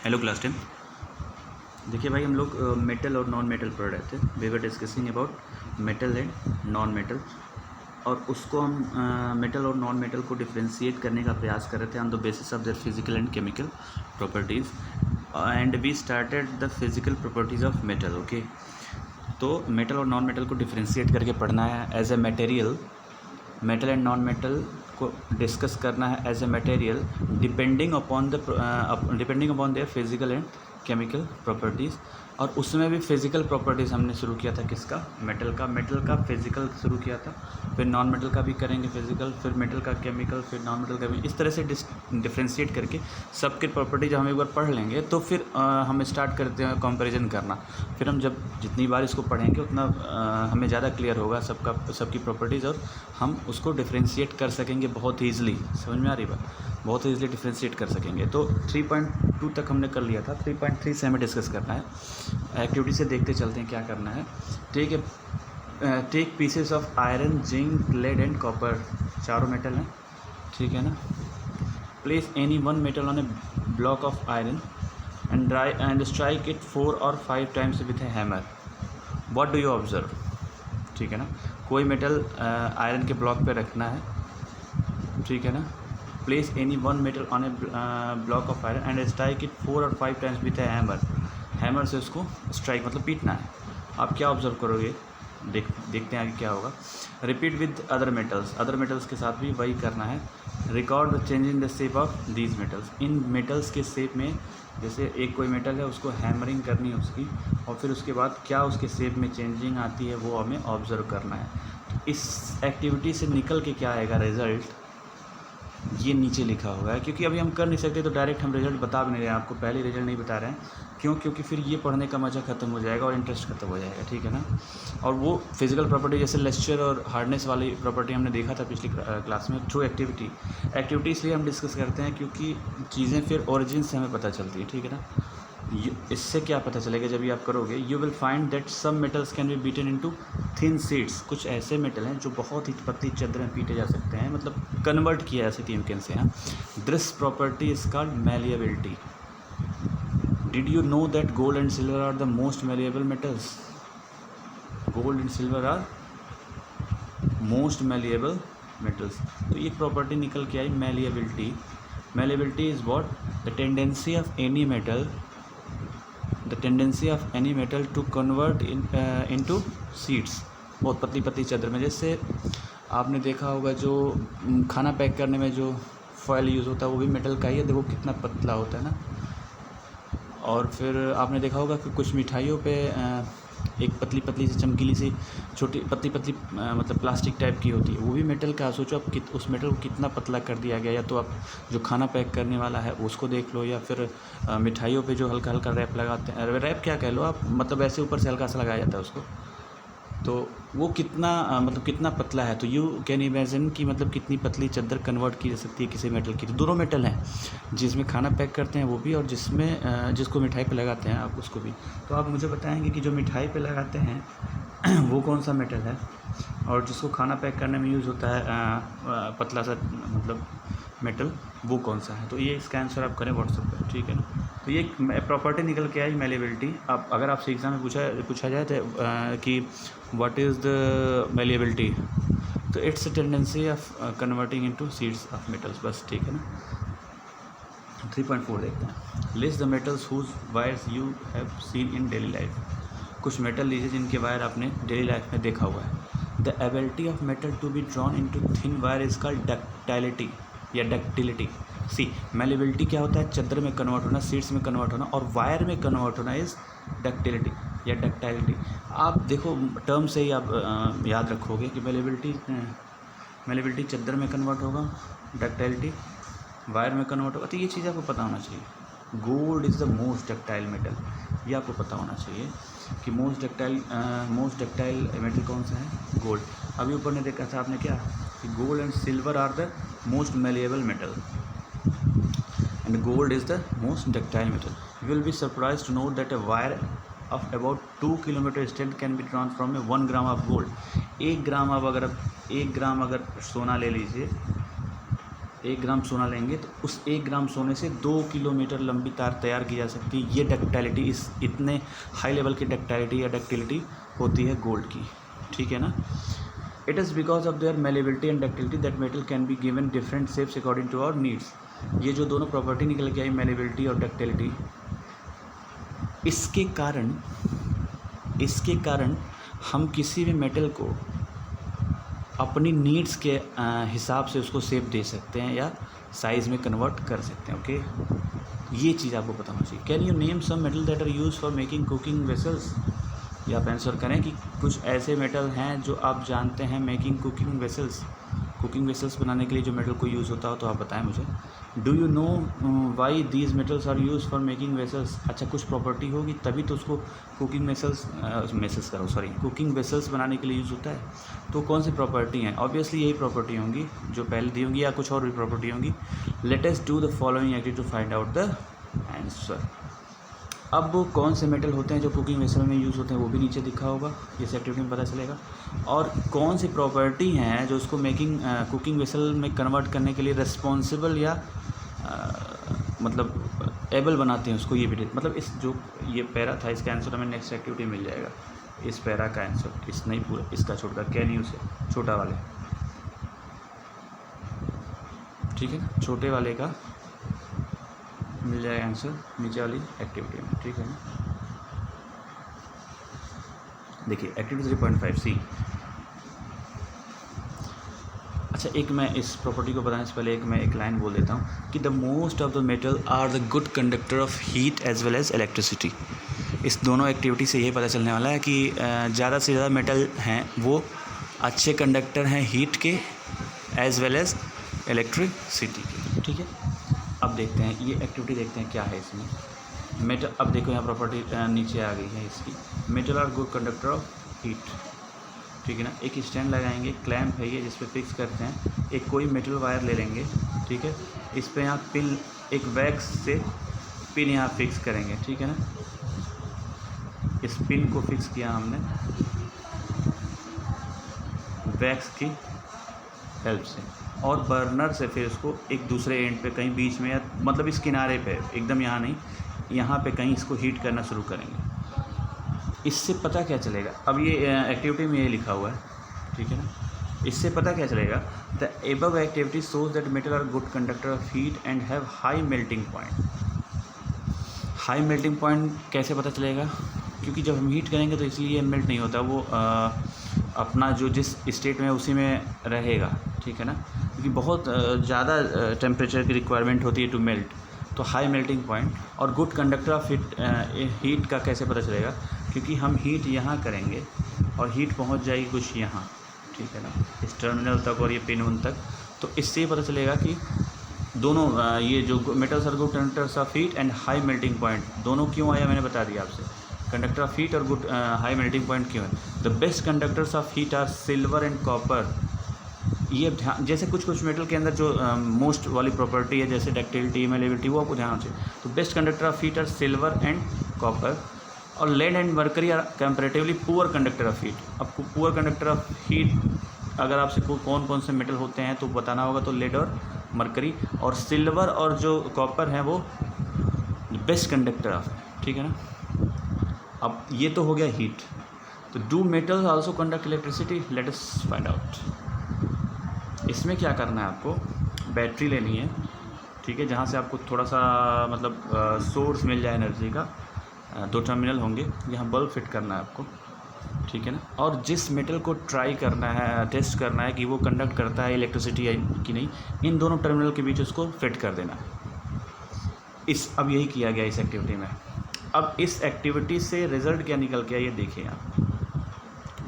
Hello class 10। देखिए भाई, हम लोग मेटल और नॉन मेटल पढ़ रहे थे। We were discussing about metal and non metal, और उसको हम मेटल और नॉन मेटल को डिफ्रेंशिएट करने का प्रयास कर रहे थे on the basis of their physical and chemical properties, and we started the physical properties of metal. Okay, तो मेटल और नॉन मेटल को डिफ्रेंशिएट करके पढ़ना है as a material. Metal and non metal को डिस्कस करना है as a material depending upon their physical and chemical properties. और उसमें भी फिजिकल प्रॉपर्टीज़ हमने शुरू किया था किसका? मेटल का फिजिकल शुरू किया था, फिर नॉन मेटल का भी करेंगे फिजिकल, फिर मेटल का केमिकल, फिर नॉन मेटल का भी। इस तरह से डिफ्रेंशिएट करके सबके प्रॉपर्टी जब हम एक बार पढ़ लेंगे तो फिर हम स्टार्ट करते हैं कंपैरिजन करना। फिर हम जब जितनी बार इसको पढ़ेंगे उतना हमें ज़्यादा क्लियर होगा सबकी प्रॉपर्टीज़, और हम उसको डिफ्रेंशिएट कर सकेंगे बहुत ईजिली। समझ में आ रही बात? बहुत ईजिली डिफ्रेंशिएट कर सकेंगे। तो 3.2 तक हमने कर लिया था, 3.3 से हमें डिस्कस करना है। एक्टिविटी से देखते चलते हैं क्या करना है। ठीक है, take pieces of iron, zinc, lead and copper, चारों मेटल हैं, ठीक है ना। Place any one metal on a block of iron and strike it 4 or 5 times with a hammer. What do you observe? ठीक है ना, कोई मेटल आयरन के ब्लॉक पे रखना है, ठीक है ना। Place any one metal on a block of iron and strike it 4 or 5 times with a hammer. Hammer से उसको स्ट्राइक मतलब पीटना है। आप क्या ऑब्जर्व करोगे? देखते हैं आगे क्या होगा। रिपीट विद अदर मेटल्स के साथ भी वही करना है। Record the change in the shape of these metals. In metals के शेप में, जैसे एक कोई मेटल है उसको हैमरिंग करनी है उसकी, और फिर उसके बाद क्या उसके शेप में चेंजिंग आती है वो हमें ऑब्जर्व करना है। तो इस एक्टिविटी से निकल के क्या आएगा रिज़ल्ट, ये नीचे लिखा हुआ है। क्योंकि अभी हम कर नहीं सकते तो डायरेक्ट हम रिजल्ट बता भी नहीं रहे हैं आपको, पहले रिजल्ट नहीं बता रहे हैं। क्यों? क्योंकि फिर ये पढ़ने का मज़ा ख़त्म हो जाएगा और इंटरेस्ट ख़त्म हो जाएगा, ठीक है ना। और वो फिजिकल प्रॉपर्टी जैसे लेस्चर और हार्डनेस वाली प्रॉपर्टी हमने देखा था पिछली क्लास में थ्रू एक्टिविटी इसलिए हम डिस्कस करते हैं क्योंकि चीज़ें फिर ओरिजिन से हमें पता चलती है, ठीक है ना। इससे क्या पता चलेगा जब ये आप करोगे? You will find that some metals can be beaten into thin sheets. कुछ ऐसे मेटल हैं जो बहुत ही पतली चादर में पीटे जा सकते हैं, मतलब कन्वर्ट किया जा सकती है इनके से। हाँ, this property is called malleability. Did you know that gold and silver are the most malleable metals? Gold and silver are most malleable metals. तो ये प्रॉपर्टी निकल के आई मैलिएबिलिटी। Malleability is what? The tendency of any metal to convert into sheets. बहुत पतली पतली चादर में, जैसे आपने देखा होगा जो खाना पैक करने में जो फॉयल यूज़ होता है वो भी मेटल का ही है। देखो कितना पतला होता है ना। और फिर आपने देखा होगा कि कुछ मिठाइयों पे एक पतली पतली सी चमकीली सी छोटी पतली मतलब प्लास्टिक टाइप की होती है, वो भी मेटल का। सोचो आप उस मेटल को कितना पतला कर दिया गया। या तो आप जो खाना पैक करने वाला है उसको देख लो, या फिर मिठाइयों पे जो हल्का हल्का रैप लगाते हैं, रैप क्या कह लो आप, मतलब ऐसे ऊपर से हल्का सा लगाया जाता है उसको, तो वो कितना मतलब कितना पतला है। तो यू कैन इमेजिन कि मतलब कितनी पतली चादर कन्वर्ट की जा सकती है किसी मेटल की। तो दोनों मेटल हैं, जिसमें खाना पैक करते हैं वो भी, और जिसमें जिसको मिठाई पे लगाते हैं आप उसको भी। तो आप मुझे बताएंगे कि जो मिठाई पे लगाते हैं वो कौन सा मेटल है, और जिसको खाना पैक करने में यूज़ होता है पतला सा मतलब मेटल, वो कौन सा है। तो ये इसका आंसर आप करें व्हाट्सएप पर, ठीक है ना। तो ये प्रॉपर्टी निकल के आई मैलिएबिलिटी। आप अगर आपसे एग्ज़ाम में पूछा जाए तो कि व्हाट इज़ द मैलिएबिलिटी, तो it's a tendency of converting into seeds of metals, बस, ठीक है ना। 3.4 देखते हैं। List the metals whose wires you have seen in daily life. कुछ मेटल लीजिए जिनके वायर आपने डेली लाइफ में देखा हुआ है। The ability of metal to be drawn into thin wire is called ductility या डक्टिलिटी। सी, मैलिएबिलिटी क्या होता है? चादर में कन्वर्ट होना, सीड्स में कन्वर्ट होना, और वायर में कन्वर्ट होना इज़ डक्टिलिटी या डक्टाइलिटी। आप देखो टर्म से ही आप याद रखोगे कि मैलिएबिलिटी चादर में कन्वर्ट होगा, डक्टाइलिटी वायर में कन्वर्ट होगा। तो ये चीज़ आपको पता होना चाहिए। Gold is the most ductile metal, ये आपको पता होना चाहिए कि मोस्ट डक्टाइल मेटल कौन सा है? गोल्ड। अभी ऊपर ने देखा था आपने क्या कि gold and silver are the most malleable metal and gold is the most ductile metal. You will be surprised to know that a wire of about 2 kilometer strength can be drawn from a 1 gram of gold. 1 ग्राम अगर सोना ले लीजिए, 1 ग्राम सोना लेंगे तो उस 1 ग्राम सोने से 2 किलोमीटर लंबी तार तैयार की जा सकती है। ये डक्टिलिटी, इस इतने हाई लेवल की डक्टिलिटी या डक्टिलिटी होती है गोल्ड की, ठीक है ना। It is because of their malleability and ductility that metal can be given different shapes according to our needs. ये जो दोनों प्रॉपर्टी निकल के आई, मेलेबिलिटी और डक्टिलिटी, इसके कारण हम किसी भी मेटल को अपनी नीड्स के हिसाब से उसको शेप दे सकते हैं या साइज़ में कन्वर्ट कर सकते हैं। ओके, ये चीज़ आपको पता होना चाहिए। Can you name some metal that are used for making cooking vessels? या आप आंसर करें कि कुछ ऐसे मेटल हैं जो आप जानते हैं मेकिंग कुकिंग वेसल्स बनाने के लिए जो मेटल को यूज़ होता हो, तो आप बताएं मुझे। Do you know why these metals are used for making vessels? अच्छा, कुछ प्रॉपर्टी होगी तभी तो उसको कुकिंग वेसल्स बनाने के लिए यूज़ होता है। तो कौन सी प्रॉपर्टी हैं? ऑब्वियसली यही प्रॉपर्टी होंगी जो पहले दी होंगी, या कुछ और भी प्रॉपर्टी होंगी। Let us do the following activity to find out the answer. अब वो कौन से मेटल होते हैं जो कुकिंग वेसल में यूज़ होते हैं, वो भी नीचे दिखा होगा, इस एक्टिविटी में पता चलेगा। और कौन सी प्रॉपर्टी हैं जो उसको कुकिंग वेसल में कन्वर्ट करने के लिए रिस्पॉन्सिबल या मतलब एबल बनाते हैं उसको, ये भी मतलब इस जो ये पैरा था, इसका आंसर हमें नेक्स्ट एक्टिविटी मिल जाएगा। इस पैरा का आंसर, इस नहीं पूरा, इसका छोटा कैन यू से छोटा वाले, ठीक है ना, छोटे वाले का मिल जाएगा आंसर नीचे वाली एक्टिविटी में, ठीक है ना। देखिए एक्टिविटी 3.5 सी। अच्छा, एक मैं इस प्रॉपर्टी को बताने से पहले एक लाइन बोल देता हूँ कि the most of the metal are the good conductor of heat as well as electricity. इस दोनों एक्टिविटी से ये पता चलने वाला है कि ज़्यादा से ज़्यादा मेटल हैं वो अच्छे कंडक्टर हैं हीट के एज वेल एज इलेक्ट्रिसिटी के, ठीक है। अब देखते हैं ये एक्टिविटी, देखते हैं क्या है इसमें। मेटल, अब देखो यहाँ प्रॉपर्टी नीचे आ गई है इसकी। Metal are good conductor of heat, ठीक है ना। एक स्टैंड लगाएंगे, क्लैंप है ये जिस पे फिक्स करते हैं। एक कोई मेटल वायर ले लेंगे, ठीक है। इस पे यहाँ पिन, एक वैक्स से पिन यहाँ फिक्स करेंगे, ठीक है ना। इस पिन को फिक्स किया हमने वैक्स की हेल्प से, और बर्नर से फिर उसको एक दूसरे एंड पे कहीं बीच में, या मतलब इस किनारे पे, एकदम यहाँ नहीं, यहाँ पे कहीं इसको हीट करना शुरू करेंगे। इससे पता क्या चलेगा, अब ये एक्टिविटी में ये लिखा हुआ है, ठीक है ना। इससे पता क्या चलेगा, the above activity shows that metal are good conductor of heat and have high melting point. High melting point कैसे पता चलेगा? क्योंकि जब हम हीट करेंगे तो इसलिए मेल्ट नहीं होता, वो अपना जो जिस स्टेट में उसी में रहेगा, ठीक है ना। क्योंकि बहुत ज़्यादा टेम्परेचर की रिक्वायरमेंट होती है टू मेल्ट, तो हाई मेल्टिंग पॉइंट। और गुड कंडक्टर ऑफ हीट का कैसे पता चलेगा? क्योंकि हम हीट यहाँ करेंगे और हीट पहुँच जाएगी कुछ यहाँ, ठीक है ना, इस टर्मिनल तक और ये पिन उन तक। तो इससे ये पता चलेगा कि दोनों ये जो metals are good conductors of heat and high melting point, दोनों क्यों आया मैंने बता दिया आपसे। कंडक्टर ऑफ हीट और गुड हाई मेल्टिंग पॉइंट क्यों है? The best conductors of heat are silver and copper. ये ध्यान, जैसे कुछ मेटल के अंदर जो मोस्ट वाली प्रॉपर्टी है, जैसे डक्टिलिटी, मेलेबिलिटी, वो आपको ध्यान चाहिए। तो best conductor of heat are silver and copper. और lead and mercury are comparatively poor conductor of heat. अब पुअर कंडक्टर ऑफ हीट अगर आपसे कौन कौन से मेटल होते हैं तो बताना होगा, तो लेड और मरकरी। और सिल्वर और जो कॉपर है वो बेस्ट कंडक्टर ऑफ, ठीक है ना। अब ये तो हो गया हीट। तो do metals also conduct electricity? Let us find out. इसमें क्या करना है, आपको बैटरी लेनी है, ठीक है, जहाँ से आपको थोड़ा सा मतलब सोर्स मिल जाए एनर्जी का। 2 टर्मिनल होंगे, यहाँ बल्ब फिट करना है आपको, ठीक है ना। और जिस मेटल को ट्राई करना है, टेस्ट करना है कि वो कंडक्ट करता है इलेक्ट्रिसिटी कि नहीं, इन दोनों टर्मिनल के बीच उसको फिट कर देना है। अब यही किया गया इस एक्टिविटी में। अब इस एक्टिविटी से रिजल्ट क्या निकल के आया, ये देखिए आप।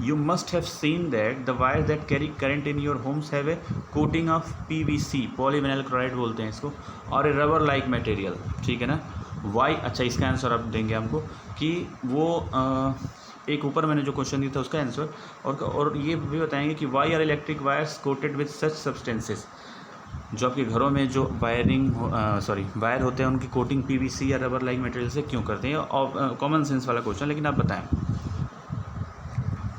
You must have seen that the wires that carry current in your homes have a coating of PVC, polyvinyl chloride बोलते हैं इसको, और a rubber like material, ठीक है ना। Why? अच्छा, इसका आंसर आप देंगे हमको कि वो एक ऊपर मैंने जो क्वेश्चन दिया था उसका आंसर, और ये भी बताएंगे कि why are electric wires coated with such substances। जो आपके घरों में जो वायर होते हैं उनकी कोटिंग PVC या रबर लाइक मटेरियल से क्यों करते हैं। और कॉमन सेंस वाला क्वेश्चन, लेकिन आप बताएं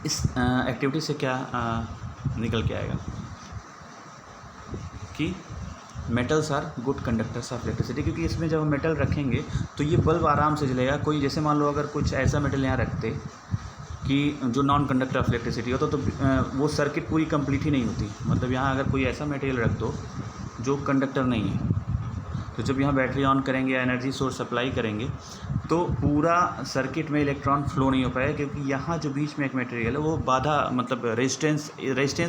इस एक्टिविटी से क्या निकल के आएगा कि metals are good conductors of electricity, क्योंकि इसमें जब हम मेटल रखेंगे तो ये बल्ब आराम से जलेगा। कोई जैसे मान लो अगर कुछ ऐसा मेटल यहाँ रखते कि जो नॉन कंडक्टर ऑफ इलेक्ट्रिसिटी होता तो वो सर्किट पूरी कंप्लीट ही नहीं होती। मतलब यहाँ अगर कोई ऐसा मटेरियल रख दो जो कंडक्टर नहीं है, तो जब यहाँ बैटरी ऑन करेंगे या एनर्जी सोर्स सप्लाई करेंगे तो पूरा सर्किट में इलेक्ट्रॉन फ्लो नहीं हो पाएगा, क्योंकि यहाँ जो बीच में एक मटेरियल है वो बाधा, मतलब रेजिस्टेंस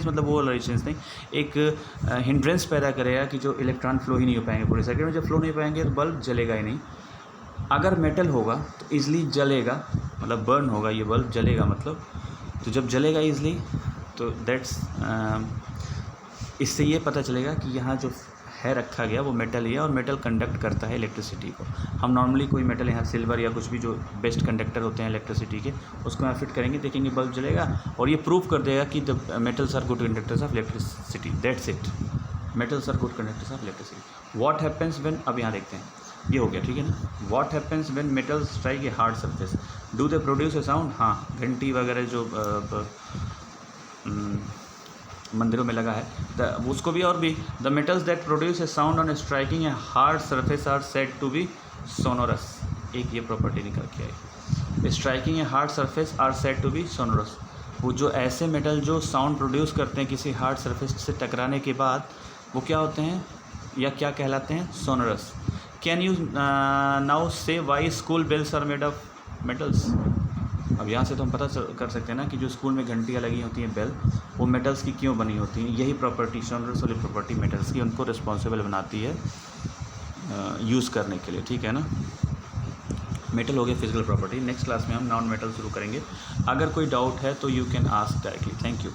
मतलब वो रेजिस्टेंस नहीं, एक हिंड्रेंस पैदा करेगा कि जो इलेक्ट्रॉन फ्लो ही नहीं हो पाएंगे पूरे सर्किट में। जब फ्लो नहीं हो पाएंगे तो बल्ब जलेगा ही नहीं। अगर मेटल होगा तो ईज़िली जलेगा, मतलब बर्न होगा, ये बल्ब जलेगा मतलब। तो जब जलेगा ईज़िली तो दैट्स इससे ये पता चलेगा कि यहाँ जो है रखा गया वो मेटल ही है और मेटल कंडक्ट करता है इलेक्ट्रिसिटी को। हम नॉर्मली कोई मेटल यहाँ सिल्वर या कुछ भी जो बेस्ट कंडक्टर होते हैं इलेक्ट्रिसिटी के, उसको यहाँ फिट करेंगे, देखेंगे बल्ब जलेगा और ये प्रूव कर देगा कि the metals are good conductors of electricity, that's it. Metals are good conductors of electricity. What happens when, अब यहाँ देखते हैं, ये हो गया ठीक है ना। What happens when metals strike a hard surface, do they produce a sound. हाँ, घंटी वगैरह जो मंदिरों में लगा है उसको भी, और भी the metals that produce a sound on striking a hard surface are said to be sonorous. एक ये प्रॉपर्टी निकल के आई, striking a hard surface are said to be sonorous. वो जो ऐसे मेटल जो साउंड प्रोड्यूस करते हैं किसी हार्ड सरफेस से टकराने के बाद, वो क्या होते हैं या क्या कहलाते हैं, sonorous. Can you now say why school bells are made of metals. अब यहाँ से तो हम पता कर सकते हैं ना कि जो स्कूल में घंटियाँ लगी होती हैं बेल, वो मेटल्स की क्यों बनी होती हैं। यही प्रॉपर्टी, सोनरस वाली प्रॉपर्टी मेटल्स की उनको रिस्पॉन्सिबल बनाती है यूज़ करने के लिए, ठीक है ना। मेटल हो गया फिजिकल प्रॉपर्टी। नेक्स्ट क्लास में हम नॉन मेटल शुरू करेंगे। अगर कोई डाउट है तो you can ask directly. Thank you.